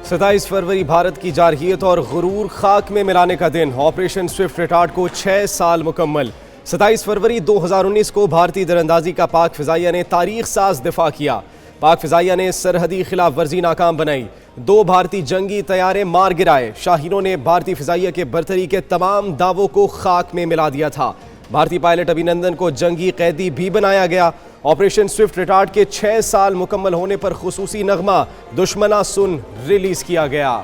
27 फरवरी भारत की जारहियत और गुरूर खाक में मिलाने का दिन। ऑपरेशन स्विफ्ट रिटार्ट को 6 साल मुकम्मल। 27 फरवरी 2019 को भारतीय दरअंदाजी का पाक फिजाइया ने तारीख साज दिफा किया। पाक फिजाइया ने सरहदी खिलाफ वर्जी नाकाम बनाई। 2 भारतीय जंगी तैयारे मार गिराए। शाहीनों ने भारतीय फिजाइया के बरतरी के तमाम दावों को खाक में मिला दिया था। भारतीय पायलट अभिनंदन को जंगी कैदी भी बनाया गया। ऑपरेशन स्विफ्ट रिटार्ट के 6 साल मुकम्मल होने पर खुसूसी नगमा दुश्मना सुन रिलीज किया गया।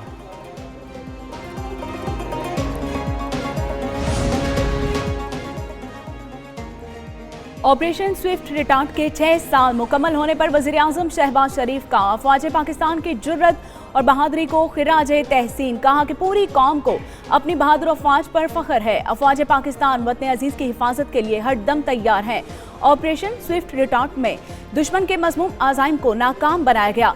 ऑपरेशन स्विफ्ट रिटार्ट के 6 साल मुकम्मल होने पर वज़ीर-ए-आज़म शहबाज शरीफ का अफ़वाज पाकिस्तान की जुर्रत और बहादुरी को खिराज तहसीन। कहा कि पूरी कौम को अपनी बहादुर अफ़वाज पर फ़ख्र है। अफ़वाज पाकिस्तान वतन अजीज़ की हिफाजत के लिए हर दम तैयार है। ऑपरेशन स्विफ्ट रिटार्ट में दुश्मन के मज़मूम आज़ाइम को नाकाम बनाया गया।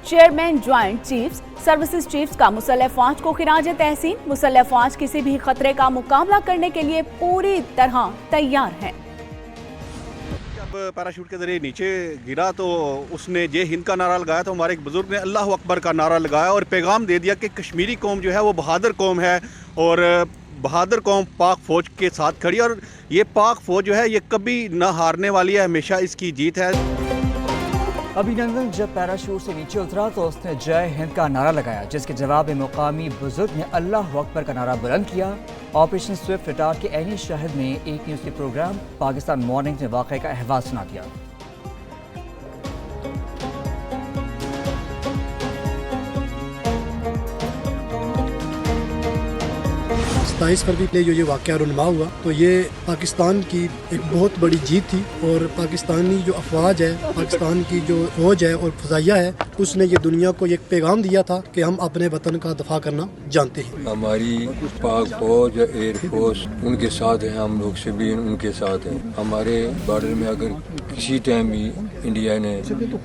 Chairman joint chiefs services chiefs का मुसल्लह फ़ौज को खिराज तहसीन। मुसल्लह फ़ौज किसी भी खतरे का मुकाबला करने के लिए पूरी तरह तैयार है। पैराशूट के जरिए नीचे गिरा तो उसने जय हिंद का नारा लगाया, तो हमारे एक बुजुर्ग ने अल्लाह अकबर का नारा लगाया और पैगाम दे दिया कि कश्मीरी कौम जो है वो बहादुर कौम है और बहादुर कौम पाक फ़ौज के साथ खड़ी। और ये पाक फ़ौज जो है ये कभी ना हारने वाली है, हमेशा इसकी जीत है। अभिनंदन जब पैराशूट से नीचे उतरा तो उसने जय हिंद का नारा लगाया, जिसके जवाब में मुकामी बुजुर्ग ने अल्लाह अकबर का नारा बुलंद किया। ऑपरेशन स्विफ्ट रिटार्ट के ऐनी शहद में एक न्यूज़ के प्रोग्राम पाकिस्तान मॉर्निंग ने वाक़े का अहवाल सुना दिया। 27 फरवरी के लिए जो ये वाक़या रुनमा हुआ तो ये पाकिस्तान की एक बहुत बड़ी जीत थी और पाकिस्तानी जो अफवाज है, पाकिस्तान की जो फौज है और फजाइया है, उसने ये दुनिया को एक पैगाम दिया था कि हम अपने वतन का दफा करना जानते हैं। हमारी पाक फौज या एयरफोर्स उनके साथ है, हम लोग से भी उनके साथ हैं। हमारे बॉर्डर में अगर किसी टाइम भी इंडिया ने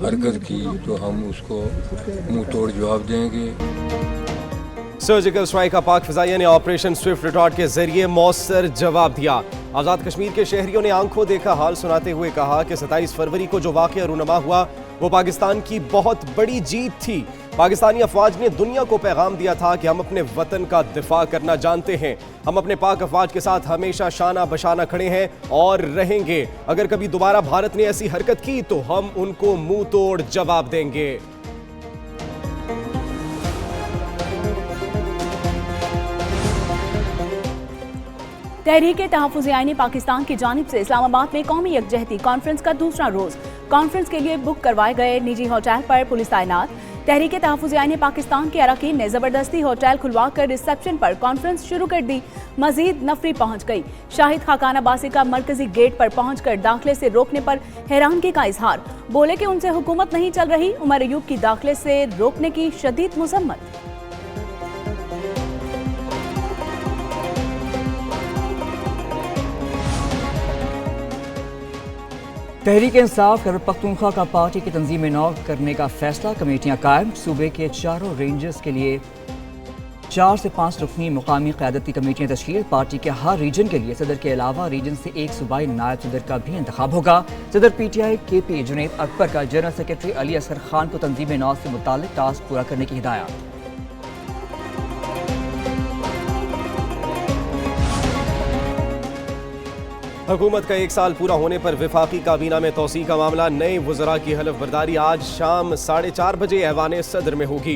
हरकत की तो हम उसको मुंह तोड़ जवाब देंगे। सर्जिकल स्ट्राइक का पाक फिजाइया ने ऑपरेशन स्विफ्ट रिटार्ट के जरिए मौसर जवाब दिया। आज़ाद कश्मीर के शहरियों ने आंखों देखा हाल सुनाते हुए कहा कि 27 फरवरी को जो वाक़या रूनुमा हुआ वो पाकिस्तान की बहुत बड़ी जीत थी। पाकिस्तानी अफवाज ने दुनिया को पैगाम दिया था कि हम अपने वतन का दिफा करना जानते हैं। हम अपने पाक अफवाज के साथ हमेशा शाना बशाना खड़े हैं और रहेंगे। अगर कभी दोबारा भारत ने ऐसी हरकत की तो हम उनको मुंह तोड़ जवाब देंगे। तहरीक तहफ़्फ़ुज़ आईनी पाकिस्तान की जानिब से इस्लामाबाद में कौमी यकजहती कॉन्फ्रेंस का दूसरा रोज। कॉन्फ्रेंस के लिए बुक करवाए गए निजी होटल पर पुलिस तैनात। तहरीक तहफ़्फ़ुज़ आईनी पाकिस्तान के अरकान ने जबरदस्ती होटल खुलवाकर रिसेप्शन पर कॉन्फ्रेंस शुरू कर दी। मजीद नफरी पहुंच गई। शाहिद खाकान अब्बासी का मरकजी गेट पर पहुंचकर दाखिले से रोकने पर हैरानगी का इजहार। बोले कि उनसे हुकूमत नहीं चल रही। उमर अयूब की दाखिले से रोकने की शदीद मजम्मत। तहरीक इंसाफ खैबर पख्तूनख्वा का पार्टी की तंजीम में नौ करने का फैसला। कमेटियां कायम। सूबे के चारों रेंजर्स के लिए 4 से 5 रुकनी मुकामी क़यादती कमेटियां तश्कील। पार्टी के हर रीजन के लिए सदर के अलावा रीजन से एक सूबाई नायब सदर का भी इंतखाब होगा। सदर PTI KP जुनैद अकबर का general secretary Ali Asghar Khan को तंजीम नौ से मुताल्लिक टास्क पूरा करने की हिदायत। हुकूमत का 1 साल पूरा होने पर विफाकी काबीना में तोसी का मामला। नए वज़रा की हलफ बर्दारी आज शाम 4:30 बजे ऐवान सदर में होगी।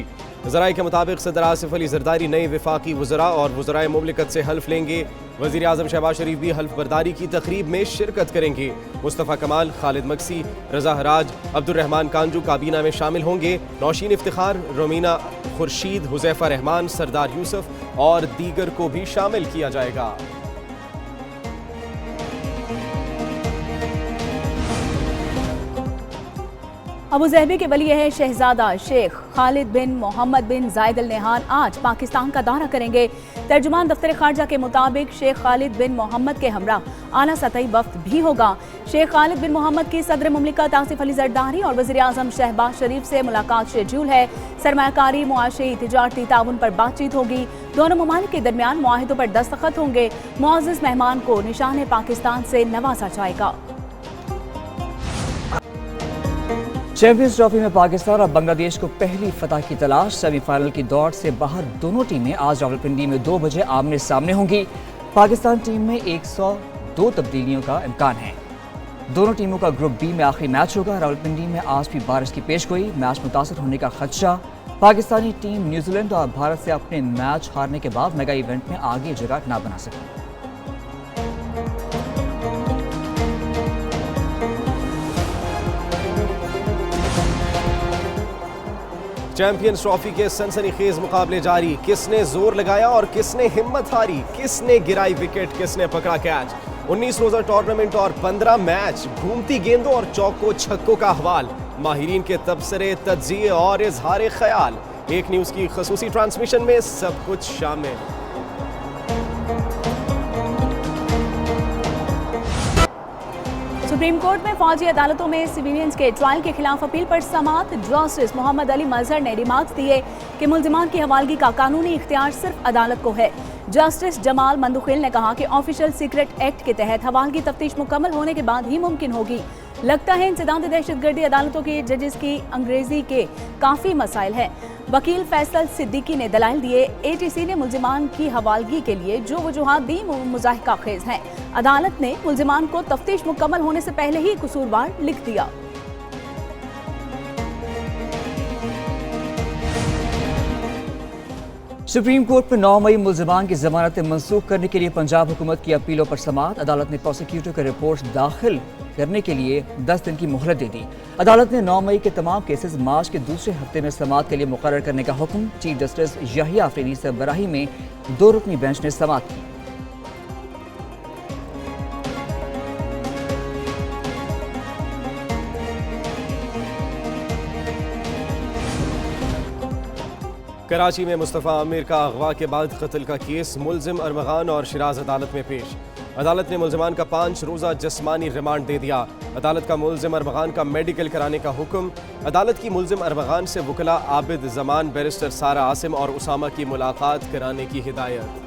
ज़राए के मुताबिक सदर आसिफ अली जरदारी नए विफाकी वज़रा और वज़राए मुमलिकत से हल्फ लेंगे। वज़ीर आज़म शहबाज शरीफ भी हल्फ बर्दारी की तकरीब में शिरकत करेंगे। मुस्तफ़ा कमाल, खालिद मक्सी, रजा हराज, अब्दुर्रहमान कांजू काबीना में शामिल होंगे। नौशीन इफ्तिखार, रोमीना खुर्शीद, हुज़ैफा रहमान, सरदार यूसुफ और दीगर को भी शामिल किया जाएगा। अबू ज़हबी के वली है शहजादा शेख खालिद बिन मोहम्मद बिन जायद अल नहान आज पाकिस्तान का दौरा करेंगे। तर्जुमान दफ्तर खारजा के मुताबिक शेख खालिद बिन मोहम्मद के हमरा आला सतही वफ्द भी होगा। शेख खालिद बिन मोहम्मद की सदर मुमलिकत आसिफ अली जरदारी और वज़ीर आज़म शहबाज शरीफ से मुलाकात शेड्यूल है। सरमायाकारी, मुआशी, तिजारती ताउन पर बातचीत होगी। दोनों ममालिक के दरमियान मुआहिदों पर दस्तखत होंगे। मुअज़्ज़ज़ मेहमान को निशान पाकिस्तान से नवाजा जाएगा। चैंपियंस ट्रॉफी में पाकिस्तान और बांग्लादेश को पहली फतह की तलाश। सेमीफाइनल की दौड़ से बाहर दोनों टीमें आज रावलपिंडी में 2 बजे आमने सामने होंगी। पाकिस्तान टीम में 102 तब्दीलियों का इम्कान है। दोनों टीमों का ग्रुप बी में आखिरी मैच होगा। रावलपिंडी में आज भी बारिश की पेशगोई, मैच मुतासर होने का खदशा। पाकिस्तानी टीम न्यूजीलैंड और भारत से अपने मैच हारने के बाद मेगा इवेंट में आगे जगह न बना सकी। चैंपियंस ट्रॉफी के सनसनीखेज मुकाबले जारी। किसने जोर लगाया और किसने हिम्मत हारी? किसने गिराई विकेट, किसने पकड़ा कैच? 19 रोजा टूर्नामेंट और 15 मैच, घूमती गेंदों और चौकों छक्कों का हवाल, माहिरीन के तबसरे, तज्जिए और इजहार ख्याल। एक न्यूज की खसूसी ट्रांसमिशन में सब कुछ शामिल। सुप्रीम कोर्ट में फौजी अदालतों में सिविलियंस के ट्रायल के खिलाफ अपील पर समाअत। जस्टिस मोहम्मद अली मजहर ने रिमार्क्स दिए कि मुल्जिमान की हवालगी का कानूनी इख्तियार सिर्फ अदालत को है। जस्टिस जमाल मंदुखिल ने कहा कि ऑफिशियल सीक्रेट एक्ट के तहत हवालगी तफ्तीश मुकम्मल होने के बाद ही मुमकिन होगी। लगता है इंसदाद दहशतगर्दी अदालतों के जजेस की अंग्रेजी के काफ़ी मसाइल हैं। वकील फैसल सिद्दीकी ने दलाइल दिए। ATC ने मुल्जिमान की हवालगी के लिए जो वजूहात दी वो मुज़ाहिका खेज हैं। अदालत ने मुल्जिमान को तफ्तीश मुकम्मल होने से पहले ही कसूरवार लिख दिया। सुप्रीम कोर्ट में 9 मई मुल्जिमान की जमानतें मंसूख करने के लिए पंजाब हुकूमत की अपीलों पर समाअत। अदालत ने प्रोसिक्यूटर को रिपोर्ट दाखिल करने के लिए 10 दिन की मोहलत दे दी। अदालत ने 9 मई के तमाम केसेस मार्च के दूसरे हफ्ते में समाअत के लिए मुकर्रर करने का हुक्म। चीफ जस्टिस याहिया आफरीदी सरबराही में 2 रुकनी बेंच ने समाअत की। कराची में मुस्तफ़ा आमिर का अगवा के बाद कत्ल का केस, मुल्जिम अरमगान और शिराज अदालत में पेश। अदालत ने मुल्जिमान का 5 रोज़ा जिस्मानी रिमांड दे दिया। अदालत का मुल्जिम अरमगान का मेडिकल कराने का हुक्म। अदालत की मुल्जिम अरमगान से वकला आबिद जमान, बैरिस्टर सारा आसिम और उसामा की मुलाकात कराने की हिदायत।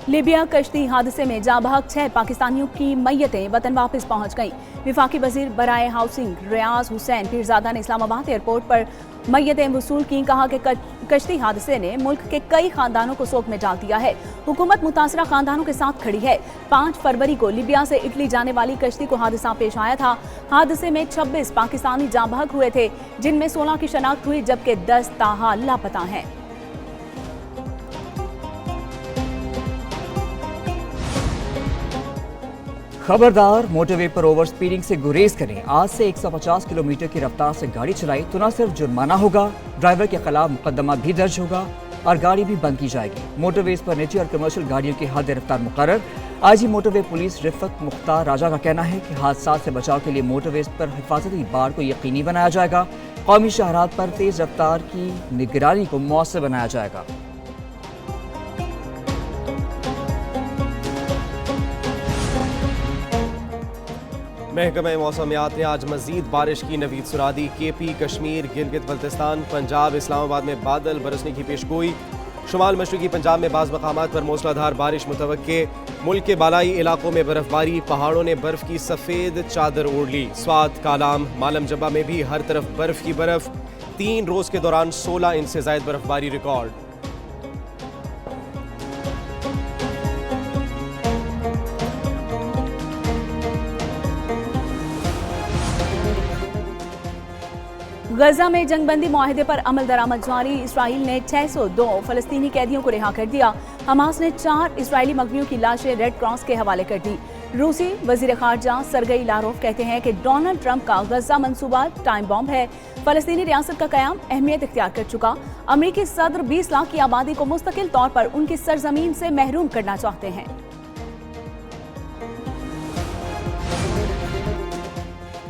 लीबिया कश्ती हादसे में जाँ बहक 6 पाकिस्तानियों की मैयतें वतन वापस पहुंच गईं। विफाकी वजीर बराए हाउसिंग रियाज हुसैन पीरजादा ने इस्लामाबाद एयरपोर्ट पर मैयतें वसूल की। कहा कि कश्ती हादसे ने मुल्क के कई खानदानों को सोग में डाल दिया है। हुकूमत मुतासरा खानदानों के साथ खड़ी है। 5 फरवरी को लीबिया से इटली जाने वाली कश्ती को हादसा पेश आया था। हादसे में 26 पाकिस्तानी जाँ बहक हुए थे, जिनमें 16 की शनाख्त हुई, जबकि 10 ताहाल लापता हैं। खबरदार, मोटरवे पर ओवर स्पीडिंग से गुरेज करें। आज से 150 किलोमीटर की रफ्तार से गाड़ी चलाई तो न सिर्फ जुर्माना होगा, ड्राइवर के खिलाफ मुकदमा भी दर्ज होगा और गाड़ी भी बंद की जाएगी। मोटरवेज पर निजी और कमर्शियल गाड़ियों की हद रफ्तार मुकर्रर। IG motorway police Rifat Mukhtar Raja का कहना है कि हादसा से बचाव के लिए मोटरवेज पर हिफाजती बाड़ को यकीनी बनाया जाएगा। कौमी शाहरात पर तेज रफ्तार की निगरानी को मौसर बनाया जाएगा। महकमा मौसमियात ने आज मजीद बारिश की नवीद सुरा दी। KP, कश्मीर, गिलगित बल्तिस्तान, पंजाब, इस्लामाबाद में बादल बरसने की पेशगोई। शुमाल मशरकी पंजाब में बाज़ मकामात पर मूसलाधार बारिश मुतवक्के। मुल्क के बालाई इलाकों में बर्फबारी, पहाड़ों ने बर्फ की सफ़ेद चादर ओढ़ ली। स्वात, कालाम, मालम जब्बा में भी हर तरफ बर्फ ही बर्फ। 3 रोज़ के दौरान 16 इंच से ज़ायद बर्फबारी रिकॉर्ड। गजा में जंगबंदी मुआहिदे पर अमल दरामद जारी। इसराइल ने 602 फलस्तीनी कैदियों को रिहा कर दिया। हमास ने 4 इसराइली मगवियों की लाशें रेड क्रॉस के हवाले कर दी। रूसी वजीर खारजा सरगई लारोव कहते हैं कि डोनाल्ड ट्रंप का गजा मंसूबा टाइम बॉम्ब है। फलस्तीनी रियासत का कयाम अहमियत इख्तियार कर चुका। अमरीकी सदर 20 लाख की आबादी को मुस्तकिल तौर पर उनकी सरजमीन से महरूम करना चाहते हैं।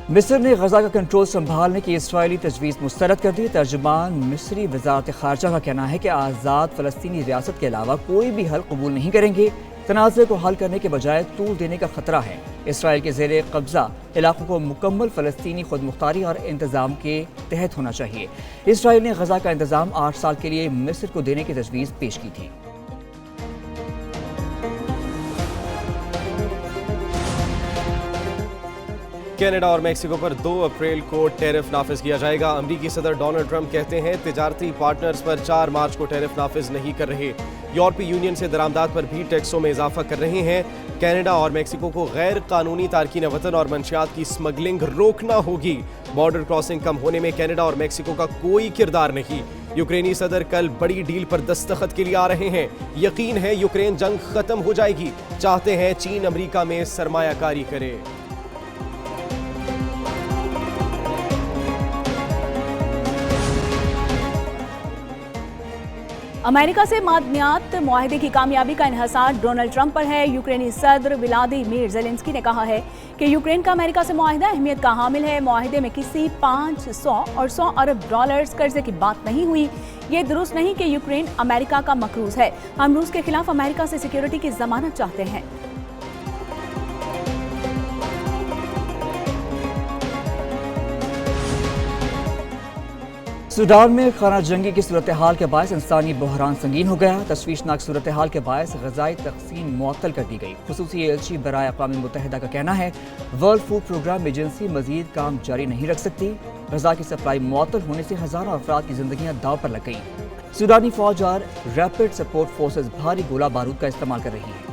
मिस्र ने गजा का कंट्रोल संभालने की इसराइली तजवीज़ मुस्तरद कर दी। तर्जुमान मिस्री वजारत खारजा का कहना है कि आज़ाद फ़लस्तीनी रियासत के अलावा कोई भी हल कबूल नहीं करेंगे। तनाज़े को हल करने के बजाय तूल देने का खतरा है। इसराइल के ज़ेरे कब्ज़ा इलाकों को मुकम्मल फ़लस्तीनी खुद मुख्तारी और इंतज़ाम के तहत होना चाहिए। इसराइल ने गजा का इंतज़ाम 8 साल के लिए मिस्र को देने की तजवीज़ पेश की थी। कनाडा और मेक्सिको पर 2 अप्रैल को टैरिफ नाफिज किया जाएगा। अमरीकी सदर डोनाल्ड ट्रंप कहते हैं तिजारती पार्टनर्स पर 4 मार्च को टैरिफ नाफिज नहीं कर रहे। यूरोपीय यूनियन से दरामदात पर भी टैक्सों में इजाफा कर रहे हैं। कनाडा और मेक्सिको को गैर कानूनी तारकीन वतन और मंशियात की स्मगलिंग रोकना होगी। बॉर्डर क्रॉसिंग कम होने में कनाडा और मेक्सिको का कोई किरदार नहीं। यूक्रेनी सदर कल बड़ी डील पर दस्तखत के लिए आ रहे हैं। यकीन है यूक्रेन जंग खत्म हो जाएगी। चाहते हैं चीन अमेरिका में सरमायाकारी करे। अमेरिका से मादनियात मुआहदे की कामयाबी का इन्हसार डोनाल्ड ट्रंप पर है। यूक्रेनी सदर व्लादिमीर ज़ेलेंस्की ने कहा है कि यूक्रेन का अमेरिका से मुआहदा अहमियत का हामिल है। मुआहदे में किसी 500 और 100 अरब डॉलर्स कर्जे की बात नहीं हुई। ये दुरुस्त नहीं कि यूक्रेन अमेरिका का मकरूज है। हम रूस के खिलाफ अमेरिका से सिक्योरिटी की जमानत चाहते हैं। सूडान में खाना जंगी की सूरत हाल के बायस इंसानी बहरान संगीन हो गया। तशवीशनाक सूरत हाल के बायस ग़ज़ाई तक़सीम मुअत्तल कर दी गई। खुसूसी एलची बराए अक़वाम मुत्तहिदा का कहना है वर्ल्ड फूड प्रोग्राम एजेंसी मजीद काम जारी नहीं रख सकती। ग़ज़ा की सप्लाई मुअत्तल होने से हज़ारों अफराद की जिंदगियाँ दाव पर लग गई। सूडानी फौज और रैपिड सपोर्ट फोर्सेस भारी गोला बारूद का इस्तेमाल कर रही है।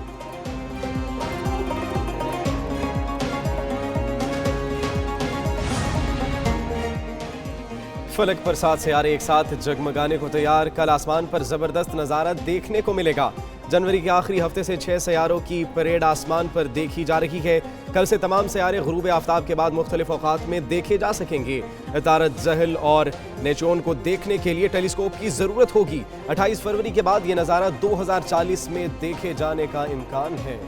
फलक पर 7 सियारे एक साथ जगमगाने को तैयार। कल आसमान पर जबरदस्त नज़ारा देखने को मिलेगा। जनवरी के आखिरी हफ्ते से 6 सियारों की परेड आसमान पर देखी जा रही है। कल से तमाम सियारे गुरूब आफ्ताब के बाद मुख्तलिफ औकात में देखे जा सकेंगे। इतारत ज़हल और नेचोन को देखने के लिए टेलीस्कोप की ज़रूरत होगी। 28 फरवरी के बाद ये नज़ारा 2040 में देखे जाने का इम्कान है।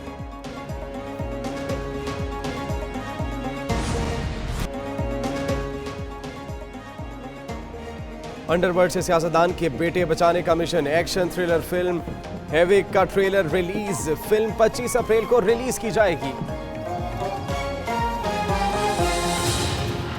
अंडरवर्ल्ड से सियासतदान के बेटे बचाने का mission. Action thriller film havoc का ट्रेलर रिलीज। फिल्म 25 अप्रैल को रिलीज की जाएगी।